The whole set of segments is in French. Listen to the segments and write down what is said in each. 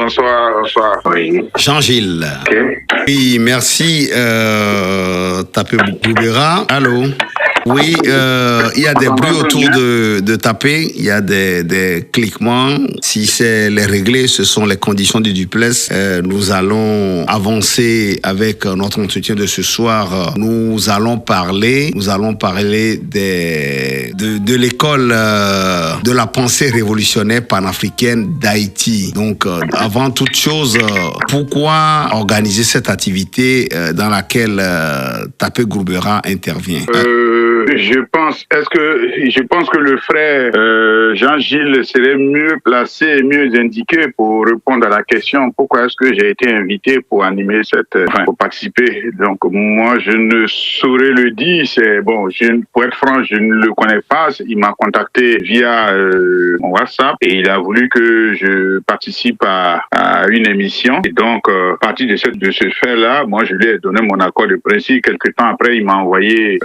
bonsoir. Oui. Jean-Gilles. Ok. Oui, merci. Tapé Boubera. Allô? Oui, il y a des bruits autour de Tapé, il y a des cliquements. Si c'est les réglés, ce sont les conditions du duplex. Nous allons avancer avec notre entretien de ce soir. Nous allons parler de l'école de la pensée révolutionnaire panafricaine d'Haïti. Donc, avant toute chose, pourquoi organiser cette activité dans laquelle Tapé Boubera intervient? Je pense que le frère Jean-Gilles serait mieux placé et mieux indiqué pour répondre à la question pourquoi est-ce que j'ai été invité pour animer pour participer. Donc moi je ne saurais le dire. Pour être franc, je ne le connais pas. Il m'a contacté via mon WhatsApp et il a voulu que je participe à une émission. Et donc à partir de ce fait-là, moi je lui ai donné mon accord de principe. Quelque temps après, il m'a envoyé.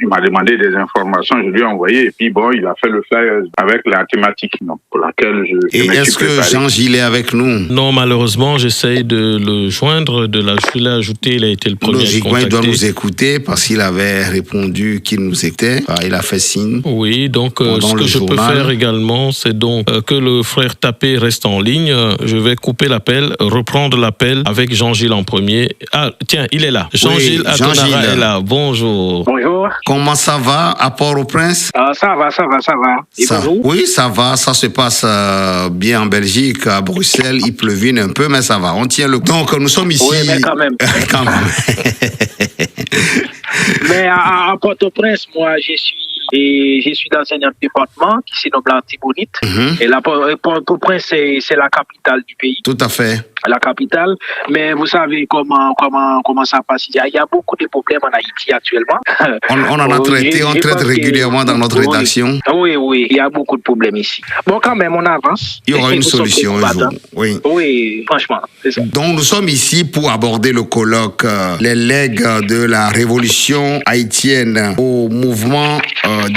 Il m'a demandé des informations, je lui ai envoyé, et puis il a fait le flyer avec la thématique pour laquelle je me suis préparé. Et est-ce que Jean-Gilles est avec nous? Non, malheureusement, j'essaye de le joindre, je l'ai ajouté, il a été le premier à contacter. Il doit nous écouter parce qu'il avait répondu qu'il nous était, il a fait signe. Oui, donc ce que je peux faire également, c'est donc que le frère Tapé reste en ligne. Je vais couper l'appel, reprendre l'appel avec Jean-Gilles en premier. Ah, tiens, il est là. Jean-Gilles Atonara est là. Bonjour. Bonjour. Comment ça va à Port-au-Prince? Ça va. Et vous? Oui, ça va. Ça se passe bien en Belgique, à Bruxelles. Il pleuvine un peu, mais ça va. On tient le... Donc, nous sommes ici... Oui, mais quand même. Quand même. Mais à Port-au-Prince, moi, je suis dans un département qui se nomme l'Artibonite. Et là, Port-au-Prince, c'est la capitale du pays. Tout à fait. La capitale, mais vous savez comment ça passe. Il y a beaucoup de problèmes en Haïti actuellement. On en a traité, on traite régulièrement dans notre rédaction. Oui, il y a beaucoup de problèmes ici. Bon, quand même, on avance. Il y aura une solution un jour. Oui, franchement, c'est ça. Donc, nous sommes ici pour aborder le colloque les legs de la révolution haïtienne au mouvement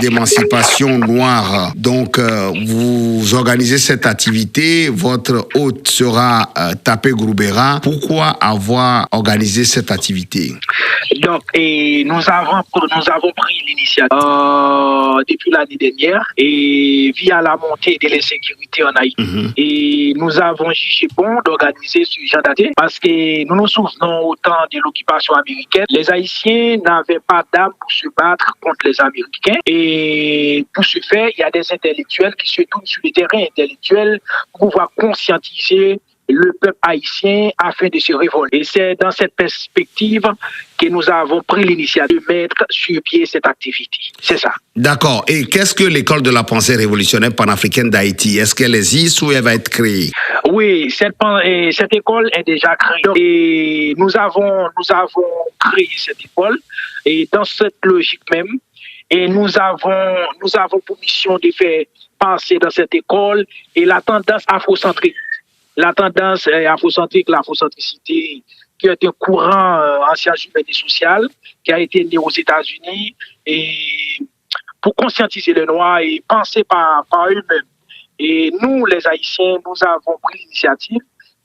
d'émancipation noire. Donc, vous organisez cette activité. Votre hôte sera Tapé Boubera. Pourquoi avoir organisé cette activité? Donc, nous avons pris l'initiative depuis l'année dernière et via la montée de l'insécurité en Haïti. Et nous avons jugé bon d'organiser ce genre d'activité parce que nous nous souvenons au temps de l'occupation américaine, les Haïtiens n'avaient pas d'âme pour se battre contre les Américains. Et pour ce faire, il y a des intellectuels qui se tournent sur le terrain intellectuel pour pouvoir conscientiser le peuple haïtien afin de se révolter. Et c'est dans cette perspective que nous avons pris l'initiative de mettre sur pied cette activité. C'est ça. D'accord. Et qu'est-ce que l'école de la pensée révolutionnaire panafricaine d'Haïti? Est-ce qu'elle existe ou elle va être créée? Oui, cette école est déjà créée. Et nous avons créé cette école. Et dans cette logique même, et nous avons pour mission de faire passer dans cette école et la tendance afrocentrique. La tendance afrocentrique, l'afrocentricité, qui est un courant en sciences humaines et sociales, qui a été né aux États-Unis, et pour conscientiser les Noirs et penser par eux-mêmes. Et nous, les Haïtiens, nous avons pris l'initiative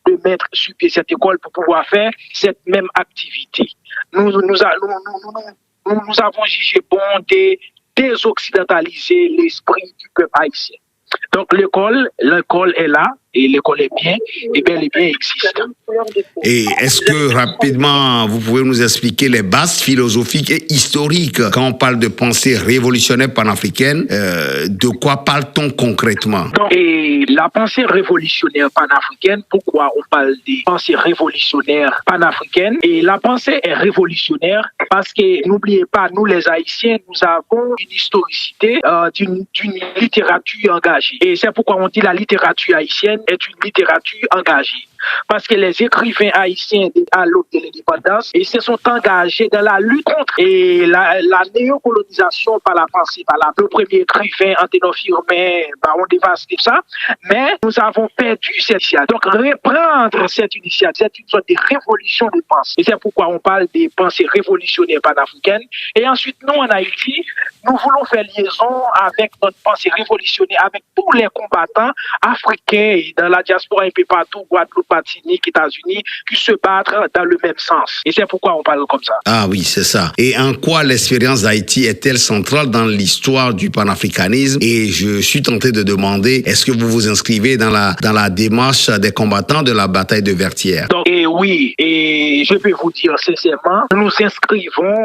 de mettre sur pied cette école pour pouvoir faire cette même activité. Nous avons jugé bon de désoccidentaliser l'esprit du peuple haïtien. Donc l'école est là et l'école est bien et bel et bien existe. Et est-ce que rapidement vous pouvez nous expliquer les bases philosophiques et historiques quand on parle de pensée révolutionnaire panafricaine, de quoi parle-t-on concrètement? Et la pensée révolutionnaire panafricaine, pourquoi on parle de pensée révolutionnaire panafricaine? Et la pensée est révolutionnaire parce que n'oubliez pas, nous les Haïtiens, nous avons une historicité d'une littérature engagée. Et c'est pourquoi on dit la littérature haïtienne est une littérature engagée. parce que les écrivains haïtiens à l'aube de l'indépendance et se sont engagés dans la lutte contre la néocolonisation par la pensée, le premier écrivain Anténor Firmin, Baron Devas, tout ça, mais nous avons perdu cette initiative. Donc reprendre cette initiative, c'est une sorte de révolution de pensée. Et c'est pourquoi on parle des pensées révolutionnaires panafricaines. Et ensuite, nous, en Haïti, nous voulons faire liaison avec notre pensée révolutionnaire, avec tous les combattants africains dans la diaspora un peu partout, Guadeloupe, Martinique, États-Unis, qui se battent dans le même sens. Et c'est pourquoi on parle comme ça. Ah oui, c'est ça. Et en quoi l'expérience d'Haïti est-elle centrale dans l'histoire du panafricanisme? Et je suis tenté de demander, est-ce que vous vous inscrivez dans la démarche des combattants de la bataille de Vertières? Donc, oui, et je peux vous dire sincèrement, nous nous inscrivons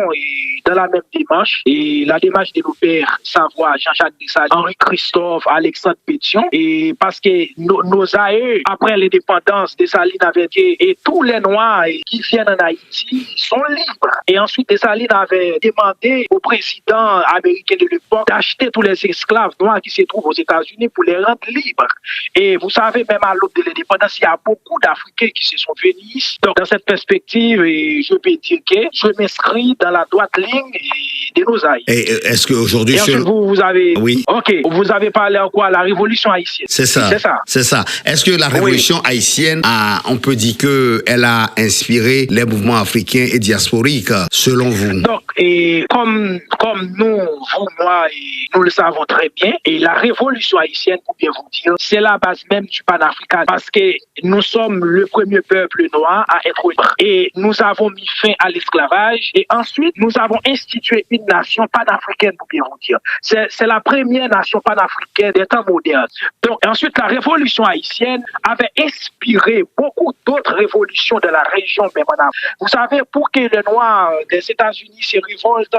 dans la même démarche, et la démarche de nos pères Savoie, Jean-Jacques Dessalines, Henri-Christophe, Alexandre Pétion, et parce que nos aïeux, après l'indépendance, Dessalines avait dit, et tous les Noirs qui viennent en Haïti sont libres. Et ensuite, Dessalines avait demandé au président américain de l'époque d'acheter tous les esclaves noirs qui se trouvent aux États-Unis pour les rendre libres. Et vous savez, même à l'aube de l'indépendance, il y a beaucoup d'Africains qui se sont venus ici. Donc, dans cette perspective, je peux dire que je m'inscris dans la droite ligne de nos aïeux. Et est-ce qu'aujourd'hui... vous avez... Oui. OK. Vous avez parlé en quoi? La révolution haïtienne. C'est ça. C'est ça. C'est ça. Est-ce que la révolution haïtienne, on peut dire qu'elle a inspiré les mouvements africains et diasporiques, selon vous? Donc, et comme nous, vous, moi, nous le savons très bien, et la révolution haïtienne, pour bien vous dire, c'est la base même du panafricanisme, parce que nous sommes le premier peuple noir à être libre. Et nous avons mis fin à l'esclavage, et ensuite, nous avons institué une nation panafricaine, pour bien vous dire. C'est la première nation panafricaine des temps modernes. Donc, ensuite, la révolution haïtienne avait inspiré beaucoup d'autres révolutions de la région même en Afrique. Vous savez, pour que les Noirs des États-Unis se révoltent,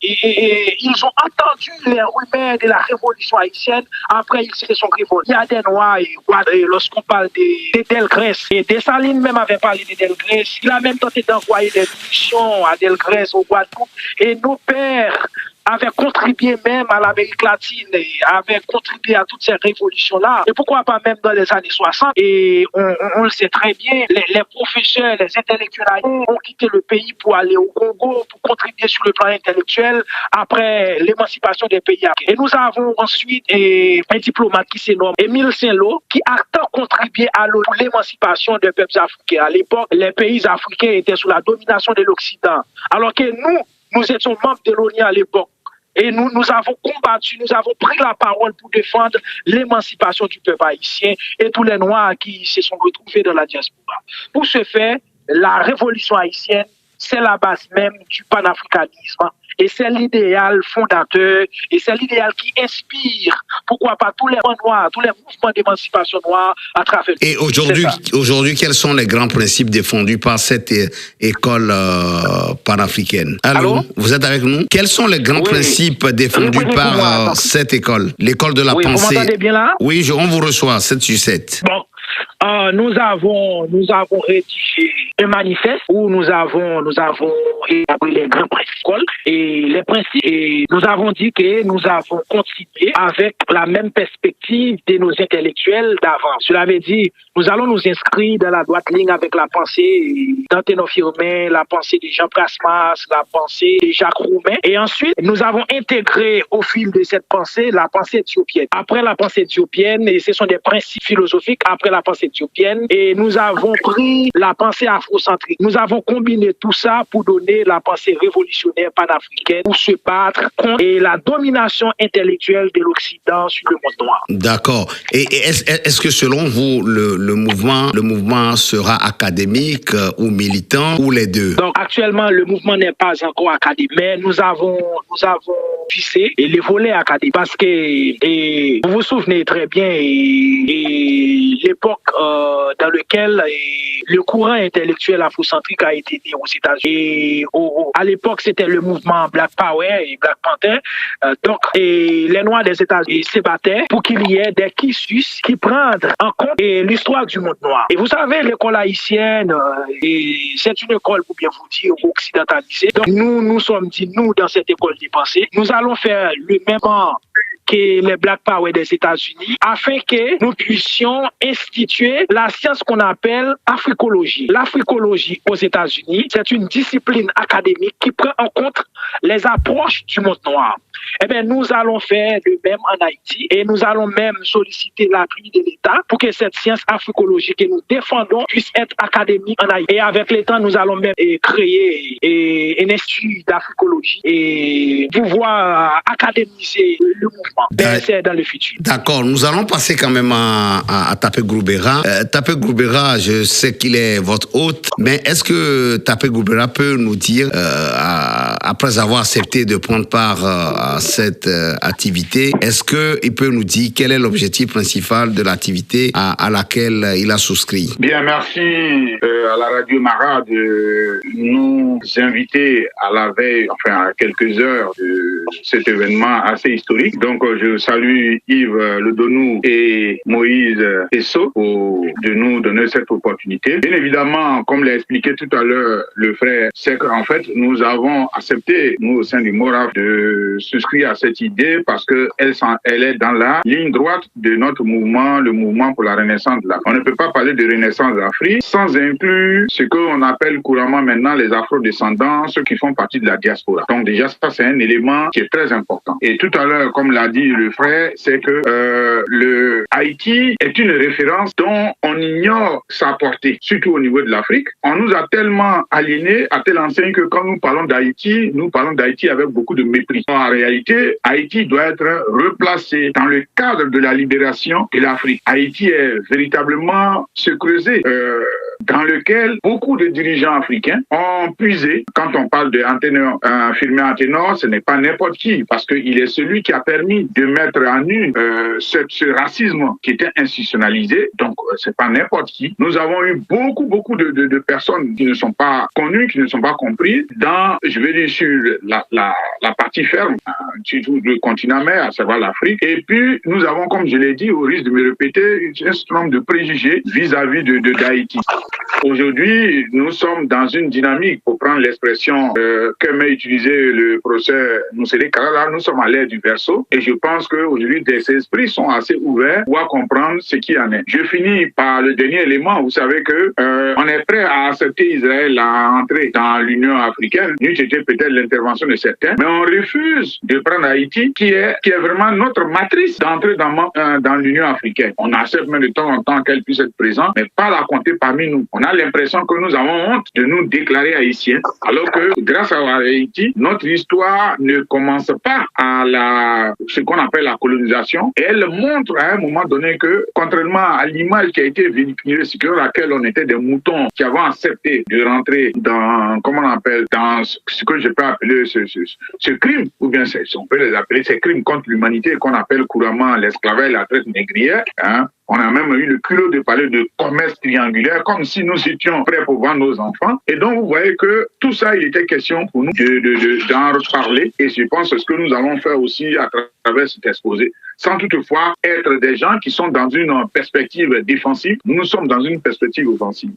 et ils ont entendu les rumeurs de la révolution haïtienne, après ils se sont révoltés. Il y a des Noirs, lorsqu'on parle de Delgrès, et Dessalines même avait parlé de Delgrès, il a même tenté d'envoyer des missions à Delgrès au Guadeloupe, et nos pères avaient contribué même à l'Amérique latine, et avaient contribué à toutes ces révolutions-là. Et pourquoi pas même dans les années 60? Et on le sait très bien, les professeurs, les intellectuels ont quitté le pays pour aller au Congo, pour contribuer sur le plan intellectuel après l'émancipation des pays africains. Et nous avons ensuite un diplomate qui se nomme Émile Saint-Lô, qui a tant contribué à l'émancipation des peuples africains. À l'époque, les pays africains étaient sous la domination de l'Occident. Alors que nous étions membres de l'ONU à l'époque. Et nous avons combattu, nous avons pris la parole pour défendre l'émancipation du peuple haïtien et tous les Noirs qui se sont retrouvés dans la diaspora. Pour ce faire, la révolution haïtienne, c'est la base même du panafricanisme. Et c'est l'idéal fondateur, et c'est l'idéal qui inspire, pourquoi pas, tous les noirs, tous les mouvements d'émancipation noire à travers le monde. Et aujourd'hui, quels sont les grands principes défendus par cette école panafricaine? Allô? Vous êtes avec nous? Quels sont les grands principes défendus par cette école, l'école de la pensée? Vous m'entendez bien là? Oui, on vous reçoit, 7 sur 7. Bon. Nous avons rédigé un manifeste où nous avons établi les grands principes et les principes, et nous avons dit que nous avons continué avec la même perspective de nos intellectuels d'avant. Cela veut dire, nous allons nous inscrire dans la droite ligne avec la pensée d'Anténor Firmin, la pensée de Jean Prasmas, la pensée de Jacques Roumain, et ensuite nous avons intégré au fil de cette pensée la pensée éthiopienne. Après la pensée éthiopienne, et ce sont des principes philosophiques après la pensée éthiopienne, et nous avons pris la pensée afrocentrique. Nous avons combiné tout ça pour donner la pensée révolutionnaire panafricaine pour se battre contre la domination intellectuelle de l'Occident sur le monde noir. D'accord. Et est-ce que selon vous, le mouvement sera académique ou militant ou les deux? Donc actuellement, le mouvement n'est pas encore académique, mais nous avons vissé les volets académiques parce que vous vous souvenez très bien l'époque dans laquelle le courant intellectuel afrocentrique a été né aux États-Unis. À l'époque, c'était le mouvement Black Power et Black Panther. Donc, les Noirs des États-Unis se battaient pour qu'il y ait des quisus qui prennent en compte l'histoire du monde noir. Et vous savez, l'école haïtienne, c'est une école, pour bien vous dire, occidentalisée. Donc, nous sommes dit, nous, dans cette école de pensée, nous allons faire le même que les Black Power des États-Unis afin que nous puissions instituer la science qu'on appelle africologie. L'africologie aux États-Unis, c'est une discipline académique qui prend en compte les approches du monde noir. Eh bien, nous allons faire le même en Haïti et nous allons même solliciter l'appui de l'État pour que cette science africologique que nous défendons puisse être académique en Haïti. Et avec le temps, nous allons même créer un institut d'africologie et pouvoir académiser le mouvement. C'est dans le futur. D'accord, nous allons passer quand même à Tapé Gourbera. Tapé Gourbera, je sais qu'il est votre hôte, mais est-ce que Tapé Gourbera peut nous dire, après avoir accepté de prendre part à cette activité, est-ce qu'il peut nous dire quel est l'objectif principal de l'activité à laquelle il a souscrit? Bien, merci à la Radio Mara de nous inviter à la veille, enfin à quelques heures de cet événement assez historique. Donc je salue Yves Ledonou et Moïse Esso de nous donner cette opportunité. Bien évidemment, comme l'a expliqué tout à l'heure le frère, c'est qu'en fait nous avons accepté, nous au sein du MORAF, de souscrire à cette idée parce que elle est dans la ligne droite de notre mouvement, le mouvement pour la renaissance de l'Afrique. On ne peut pas parler de renaissance d'Afrique sans inclure ce qu'on appelle couramment maintenant les afro-descendants, ceux qui font partie de la diaspora. Donc déjà, ça c'est un élément qui est très important. Et tout à l'heure, comme l'a dit le frère, c'est que le Haïti est une référence dont on ignore sa portée, surtout au niveau de l'Afrique. On nous a tellement aliénés à telle enseigne que quand nous parlons d'Haïti avec beaucoup de mépris. En réalité, Haïti doit être replacé dans le cadre de la libération de l'Afrique. Haïti est véritablement ce creuset dans lequel beaucoup de dirigeants africains ont puisé. Quand on parle de Firmin Antenor, ce n'est pas n'importe qui, parce qu'il est celui qui a permis de mettre en nu ce racisme qui était institutionnalisé. Donc, c'est pas n'importe qui. Nous avons eu beaucoup de personnes qui ne sont pas connues, qui ne sont pas comprises dans, je vais dire, sur la partie ferme, surtout le continent mer, à savoir l'Afrique. Et puis, nous avons, comme je l'ai dit, au risque de me répéter, un certain nombre de préjugés vis-à-vis d'Haïti. Aujourd'hui, nous sommes dans une dynamique, pour prendre l'expression que m'a utilisé le professeur Moussélé Karala, nous sommes à l'ère du verseau. Et je pense qu'aujourd'hui, des esprits sont assez ouverts pour comprendre ce qui en est. Je finis par le dernier élément. Vous savez que on est prêt à accepter Israël à entrer dans l'Union africaine. Nous, c'était peut-être l'intervention de certains, mais on refuse de prendre Haïti, qui est vraiment notre matrice d'entrer dans l'Union africaine. On accepte même de temps en temps qu'elle puisse être présente, mais pas la compter parmi nous. On a l'impression que nous avons honte de nous déclarer haïtiens, alors que grâce à Haïti, notre histoire ne commence pas à ce qu'on appelle la colonisation. Et elle montre à un moment donné que, contrairement à l'image qui a été véhiculée, sur laquelle on était des moutons qui avons accepté de rentrer dans, comment on appelle, dans ce que je peux appeler ce crime, ou bien on peut les appeler ces crimes contre l'humanité qu'on appelle couramment l'esclavage et la traite négrière, hein. On a même eu le culot de parler de commerce triangulaire, comme si nous étions prêts pour vendre nos enfants. Et donc, vous voyez que tout ça, il était question pour nous d'en reparler. Et je pense que ce que nous allons faire aussi à travers cet exposé, sans toutefois être des gens qui sont dans une perspective défensive. Nous sommes dans une perspective offensive.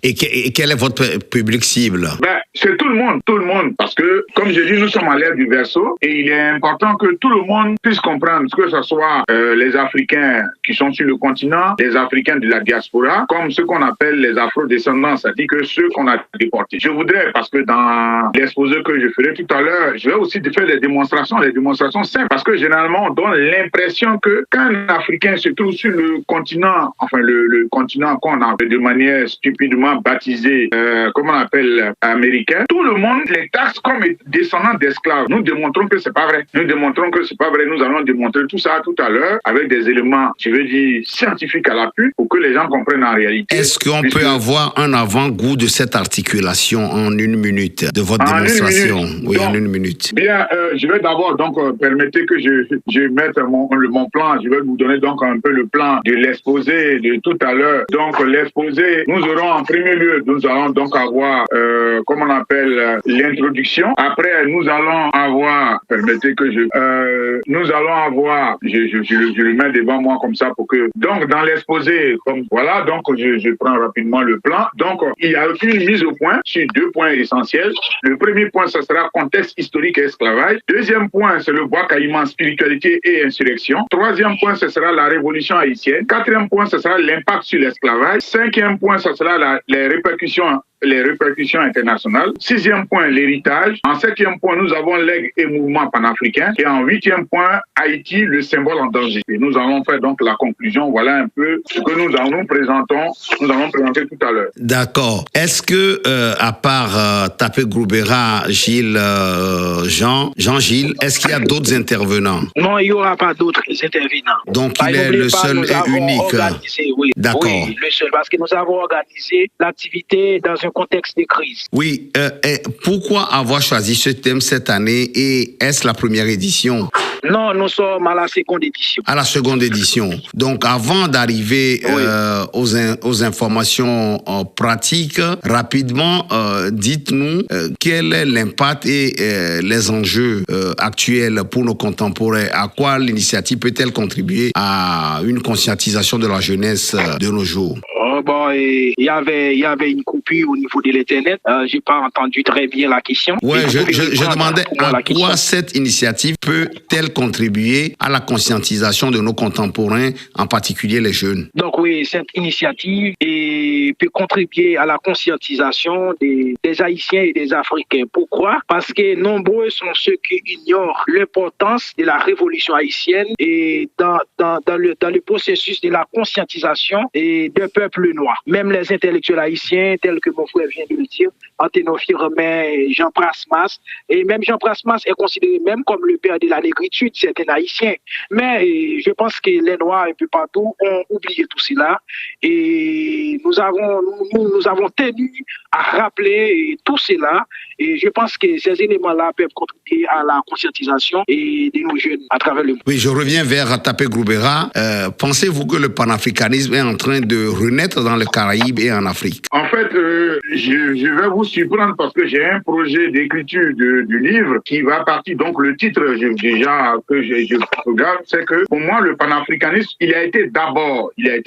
Et quel est votre public cible? C'est tout le monde. Parce que, comme je dis, nous sommes à l'ère du verseau. Et il est important que tout le monde puisse comprendre, que ce soit les Africains qui sont sur le continent, les Africains de la diaspora, comme ceux qu'on appelle les afro-descendants, c'est-à-dire que ceux qu'on a déportés. Je voudrais, parce que dans l'exposé que je ferai tout à l'heure, je vais aussi faire des démonstrations simples, parce que généralement, on donne l'impression que quand un Africain se trouve sur le continent, enfin le continent qu'on a de manière stupidement baptisé, comment on appelle, américain, tout le monde les taxe comme descendants d'esclaves. Nous démontrons que c'est pas vrai. Nous allons démontrer tout ça tout à l'heure avec des éléments, je veux dire, scientifique à l'appui pour que les gens comprennent en réalité. Est-ce qu'on peut avoir un avant-goût de cette articulation en une minute de votre démonstration? Oui, en une minute. Bien, je vais d'abord, permettez que je mette mon plan. Je vais vous donner donc un peu le plan de l'exposé de tout à l'heure. Donc, l'exposé, nous aurons en premier lieu, nous allons donc avoir, comment on appelle, l'introduction. Après, nous allons avoir, permettez que nous allons avoir, je le mets devant moi comme ça pour que, donc dans l'exposé, comme voilà, donc je prends rapidement le plan. Donc, il y a une mise au point sur 2 points essentiels. Le premier point, ce sera contexte historique et esclavage. Deuxième point, c'est le bois caïman, spiritualité et insurrection. Troisième point, ce sera la révolution haïtienne. Quatrième point, ce sera l'impact sur l'esclavage. Cinquième point, ce sera les répercussions internationales. Sixième point, l'héritage. En septième point, nous avons legs et mouvements panafricains. Et en huitième point, Haïti, le symbole en danger. Et nous allons faire donc la conclusion. Voilà un peu ce que nous allons présenter tout à l'heure. D'accord. Est-ce que, à part Tapé Groubera, Gilles, Jean-Gilles, est-ce qu'il y a d'autres intervenants? Non, il n'y aura pas d'autres intervenants. Donc, il est le seul et unique. Oui. D'accord. Oui, le seul, parce que nous avons organisé l'activité dans un contexte de crise. Oui. Et pourquoi avoir choisi ce thème cette année et est-ce la première édition? Non, nous sommes à la seconde édition. À la seconde édition. Donc, avant d'arriver aux informations pratiques, rapidement, dites-nous quel est l'impact et les enjeux actuels pour nos contemporains. À quoi l'initiative peut-elle contribuer à une conscientisation de la jeunesse de nos jours? Il y avait une coupure au niveau de l'Internet. J'ai pas entendu très bien la question. Oui, je demandais à quoi cette initiative peut-elle contribuer à la conscientisation de nos contemporains, en particulier les jeunes? Donc oui, cette initiative peut contribuer à la conscientisation des Haïtiens et des Africains. Pourquoi? Parce que nombreux sont ceux qui ignorent l'importance de la révolution haïtienne et dans le processus de la conscientisation et d'un peuple noir. Même les intellectuels haïtiens, tels que mon frère vient de le dire, Anténophie Romain, Jean Prasmas, et même Jean Prasmas est considéré même comme le père de la négritude, c'est un haïtien. Mais je pense que les Noirs un peu partout ont oublié tout cela et nous avons tenu à rappeler tout cela et je pense que ces éléments-là peuvent contribuer à la conscientisation et de nos jeunes à travers le monde. Oui, je reviens vers Tapé Groubera. Pensez-vous que le panafricanisme est en train de renaître dans les Caraïbes et en Afrique? En fait, je vais vous surprendre parce que j'ai un projet d'écriture du livre qui va partir. Donc, le titre que je regarde, c'est que pour moi, le panafricanisme, il a été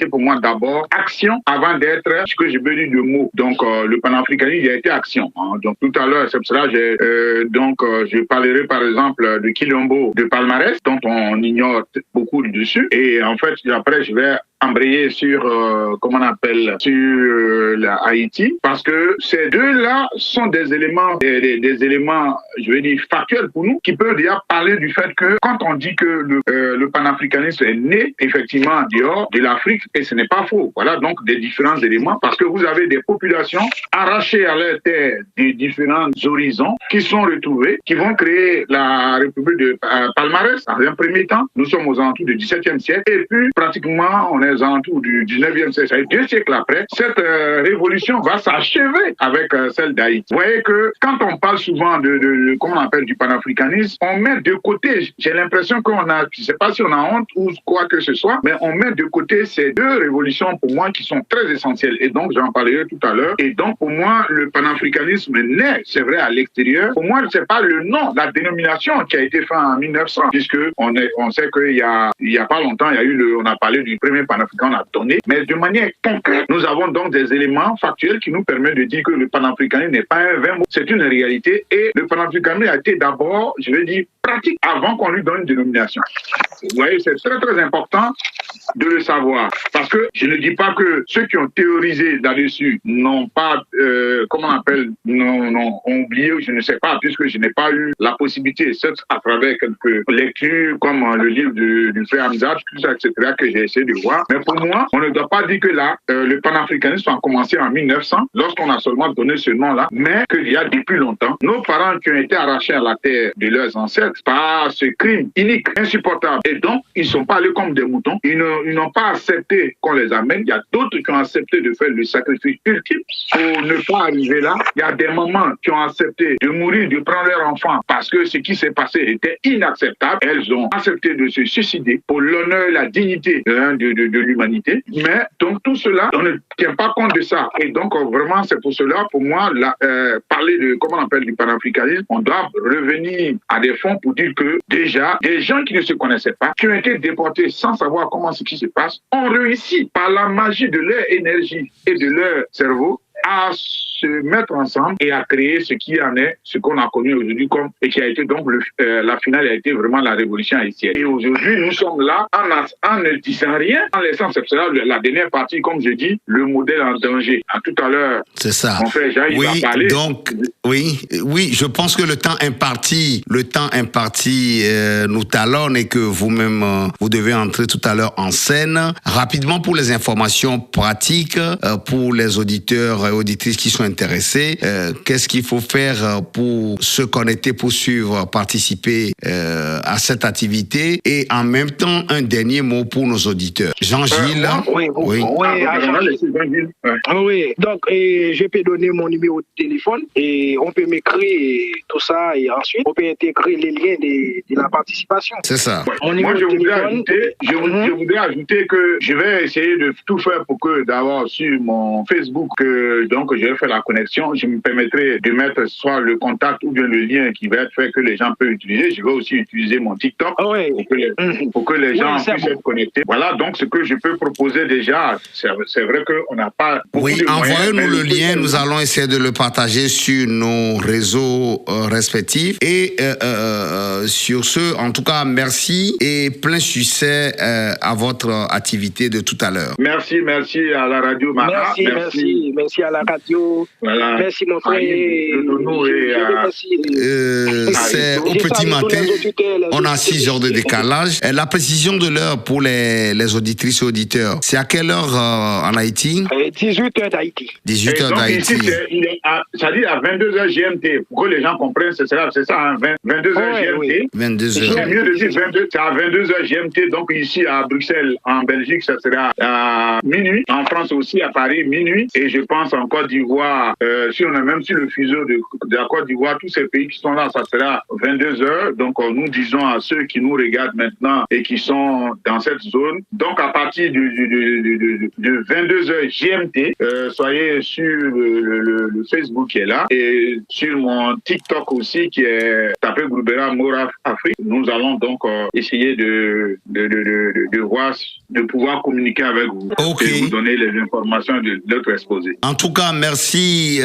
pour moi d'abord action avant d'être ce que je veux dire de mots. Donc, le panafricanisme, il a été action. Hein. Donc, tout à l'heure, c'est pour cela je parlerai par exemple de Quilombo de Palmarès, dont on ignore beaucoup dessus. Et en fait, après, je vais embrayer sur la Haïti, parce que ces deux-là sont des éléments, je vais dire factuels pour nous, qui peuvent déjà parler du fait que quand on dit que le panafricanisme est né effectivement dehors de l'Afrique, et ce n'est pas faux. Voilà donc des différents éléments, parce que vous avez des populations arrachées à leur terre des différents horizons qui sont retrouvées, qui vont créer la République de Palmarès. En un premier temps, nous sommes aux alentours du XVIIe siècle, et puis pratiquement on est aux alentours du 19e siècle. Et 2 siècles après, cette révolution va s'achever avec celle d'Haïti. Vous voyez que quand on parle souvent du panafricanisme, on met de côté, j'ai l'impression qu'on a, je ne sais pas si on a honte ou quoi que ce soit, mais on met de côté ces deux révolutions pour moi qui sont très essentielles. Et donc, j'en parlerai tout à l'heure. Et donc, pour moi, le panafricanisme naît, c'est vrai, à l'extérieur. Pour moi, c'est pas le nom, la dénomination qui a été faite en 1900, puisque on sait qu'il y a pas longtemps, on a parlé du premier panafricain, on a donné, mais de manière concrète, nous avons donc des éléments factuels qui nous permettent de dire que le panafricanisme n'est pas un vain mot, c'est une réalité. Et le panafricanisme a été d'abord, je vais dire, pratique avant qu'on lui donne une dénomination. Vous voyez, c'est très très important de le savoir, parce que je ne dis pas que ceux qui ont théorisé là-dessus n'ont pas, ont oublié, je ne sais pas, puisque je n'ai pas eu la possibilité, certes à travers quelques lectures comme le livre du frère Hamza, tout ça, etc., que j'ai essayé de voir. Mais pour moi, on ne doit pas dire que là, le panafricanisme a commencé en 1900, lorsqu'on a seulement donné ce nom-là, mais qu'il y a depuis longtemps, nos parents qui ont été arrachés à la terre de leurs ancêtres, par ce crime inique, insupportable. Et donc, ils ne sont pas allés comme des moutons. Ils n'ont pas accepté qu'on les amène. Il y a d'autres qui ont accepté de faire le sacrifice ultime pour ne pas arriver là. Il y a des mamans qui ont accepté de mourir, de prendre leur enfant parce que ce qui s'est passé était inacceptable. Elles ont accepté de se suicider pour l'honneur et la dignité de l'humanité. Mais donc tout cela, on ne tient pas compte de ça. Et donc vraiment, c'est pour cela, pour moi, parler de, comment on appelle, du panafricanisme, on doit revenir à des fonds pour dire que déjà, des gens qui ne se connaissaient pas, qui ont été déportés sans savoir comment ce qui se passe, ont réussi par la magie de leur énergie et de leur cerveau à se mettre ensemble et à créer ce qui en est, ce qu'on a connu aujourd'hui comme, et qui a été donc la finale a été vraiment la révolution haïtienne. Et aujourd'hui, nous sommes là en ne disant rien, en laissant, c'est cela, la dernière partie, comme je dis, le modèle en danger. À tout à l'heure, c'est ça. Mon frère Jean, oui, il va parler. Donc, oui, je pense que le temps imparti nous talonne et que vous-même, vous devez entrer tout à l'heure en scène. Rapidement, pour les informations pratiques, pour les auditeurs et auditrices qui sont intéressés, qu'est-ce qu'il faut faire pour se connecter, pour suivre, participer à cette activité, et en même temps un dernier mot pour nos auditeurs. Jean-Gilles. Oui. Donc je peux donner mon numéro de téléphone et on peut m'écrire et tout ça, et ensuite on peut intégrer les liens de la participation. C'est ça. Moi je voudrais ajouter que je vais essayer de tout faire pour que d'abord sur mon Facebook, donc je vais faire la connexion, je me permettrai de mettre soit le contact ou bien le lien qui va être fait que les gens peuvent utiliser. Je vais aussi utiliser mon TikTok pour que les gens puissent être connectés. Voilà donc ce que je peux proposer déjà. C'est vrai qu'on n'a pas beaucoup de moyens. Envoyez-nous le lien, nous allons essayer de le partager sur nos réseaux respectifs. Et sur ce, en tout cas, merci et plein succès à votre activité de tout à l'heure. Merci à la radio Mara. Merci à la radio. Voilà. Merci mon frère. C'est au petit matin. On a 6 heures de décalage. La précision de l'heure pour les auditrices et auditeurs, c'est à quelle heure en Haïti? 18h d'Haïti. 18h d'Haïti. C'est-à-dire à 22h GMT. Pour que les gens comprennent, c'est ça, 22h GMT. 22h. C'est mieux de dire 22, c'est à 22h GMT. Donc ici à Bruxelles, en Belgique, ça sera à minuit. En France aussi, à Paris, minuit. Et je pense en Côte d'Ivoire, si on est même sur le fuseau de la Côte d'Ivoire, tous ces pays qui sont là, ça sera 22h. Donc nous disons à ceux qui nous regardent maintenant et qui sont dans cette zone, donc à partir de 22h GMT, soyez sur le Facebook qui est là et sur mon TikTok aussi qui est tapé Groubera Moraf Afrique. Nous allons donc essayer de voir, de pouvoir communiquer avec vous et vous donner les informations de notre exposé. En tout cas, merci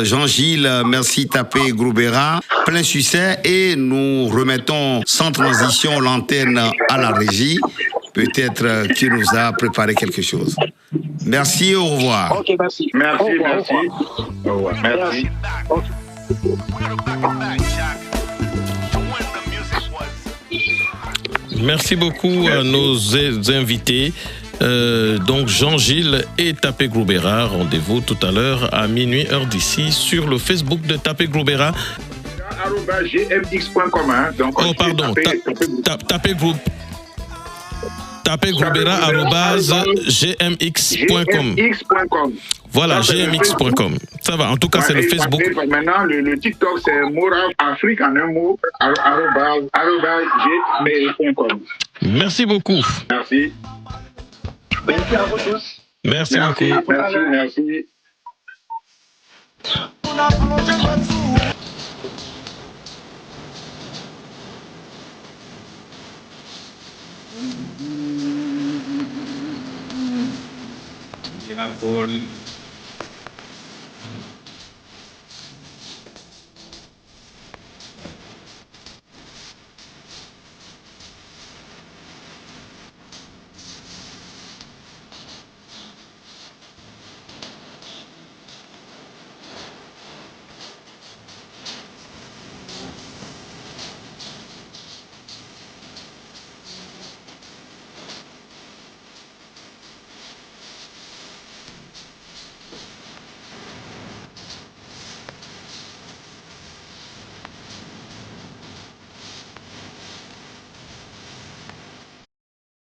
Jean-Gilles, merci Tapé Groubera, plein succès, et nous remettons sans transition l'antenne à la régie, peut-être qui nous a préparé quelque chose. Merci, au revoir. Ok, merci. Merci. Au revoir. Merci. Merci beaucoup à nos invités. Donc Jean-Gilles et Tapé Groubera. Rendez-vous tout à l'heure à minuit heure d'ici sur le Facebook de Tapé Groubera. @gmx.com. Donc, pardon. Tapé Groubera @gmx.com. Voilà, gmx.com. Ça va, en tout cas, c'est le Facebook. Maintenant, le TikTok, c'est Moraf Afrique en un mot, @gmail.com. Merci beaucoup. Merci. Merci à vous tous. Merci beaucoup. Merci. Por